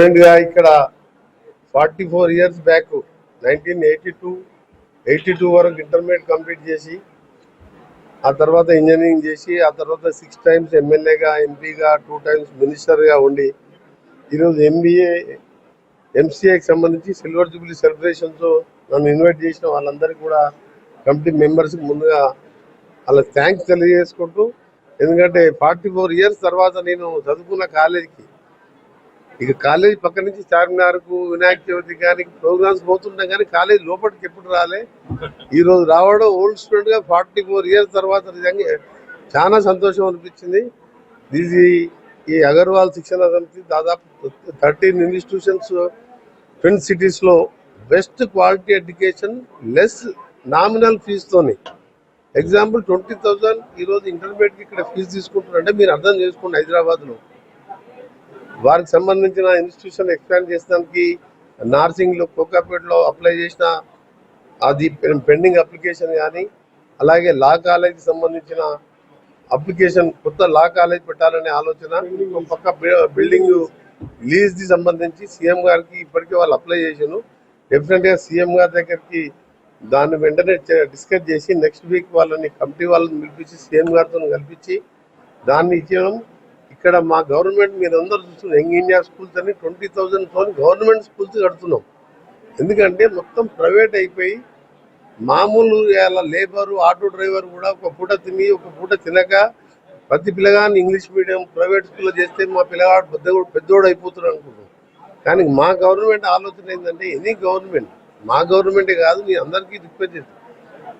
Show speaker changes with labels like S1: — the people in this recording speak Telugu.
S1: ఇక్కడ 44 ఇయర్స్ బ్యాక్ 1982 వరకు ఇంటర్మీడియట్ కంప్లీట్ చేసి ఆ తర్వాత ఇంజనీరింగ్ చేసి ఆ తర్వాత 6 టైమ్స్ ఎమ్మెల్యేగా ఎంపీగా 2 టైమ్స్ మినిస్టర్గా ఉండి ఈరోజు ఎంబీఏ ఎంసీఏకి సంబంధించి సిల్వర్ జూబ్లీ సెలబ్రేషన్స్ నన్ను ఇన్వైట్ చేసిన వాళ్ళందరికీ కూడా కమిటీ మెంబర్స్కి ముందుగా వాళ్ళకి థ్యాంక్స్ తెలియజేసుకుంటూ, ఎందుకంటే 44 ఇయర్స్ తర్వాత నేను చదువుకున్న కాలేజీకి ఇక కాలేజీ పక్క నుంచి చార్మినార్కు వినాయక చవితి కానీ ప్రోగ్రామ్స్ పోతుంటాం కానీ కాలేజీ లోపలికి ఎప్పుడు రాలే. ఈరోజు రావడం ఓల్డ్ స్టూడెంట్గా 44 ఇయర్స్ తర్వాత నిజంగా చాలా సంతోషం అనిపించింది. ఈ అగర్వాల్ శిక్షణ సమితి దాదాపు 13 ఇన్స్టిట్యూషన్స్ ట్విన్ సిటీస్లో best quality education less nominal ఫీజుతోని, ఎగ్జాంపుల్ 20,000 ఈరోజు ఇంటర్మీడియట్కి ఇక్కడ ఫీజు తీసుకుంటున్నారంటే మీరు అర్థం చేసుకోండి. హైదరాబాద్లో వారికి సంబంధించిన ఇన్స్టిట్యూషన్ ఎక్స్పాండ్ చేసడానికి నార్సింగ్లో కోకాపేటలో అప్లై చేసిన అది పెండింగ్ అప్లికేషన్ కానీ, అలాగే లా కాలేజీకి సంబంధించిన అప్లికేషన్ కొత్త లా కాలేజ్ పెట్టాలనే ఆలోచన, ఒక పక్క బిల్డింగ్ లీజ్కి సంబంధించి సీఎం గారికి ఇప్పటికే వాళ్ళు అప్లై చేసాను. డెఫినెట్గా సీఎం గారి దగ్గరికి దాన్ని వెంటనే డిస్కస్ చేసి నెక్స్ట్ వీక్ వాళ్ళని కమిటీ వాళ్ళని పిలిపించి సీఎం గారితో కల్పించి దాన్ని ఇచ్చేయడం. ఇక్కడ మా గవర్నమెంట్ మీరు అందరూ చూస్తున్నారు, యంగ్ ఇండియా స్కూల్స్ అని 20,000తో గవర్నమెంట్ స్కూల్స్ కడుతున్నాం. ఎందుకంటే మొత్తం ప్రైవేట్ అయిపోయి మామూలు లేబరు ఆటో డ్రైవర్ కూడా ఒక పూట తిని ఒక పూట తినక ప్రతి పిల్లగాన్ని ఇంగ్లీష్ మీడియం ప్రైవేట్ స్కూల్లో చేస్తే మా పిల్లగాడు పెద్దోడు అయిపోతున్నాడు అనుకుంటున్నాం. కానీ మా గవర్నమెంట్ ఆలోచన ఏంటంటే ఎనీ గవర్నమెంట్, మా గవర్నమెంటే కాదు, నేను అందరికీ రిక్వెస్ట్ చేస్తాను,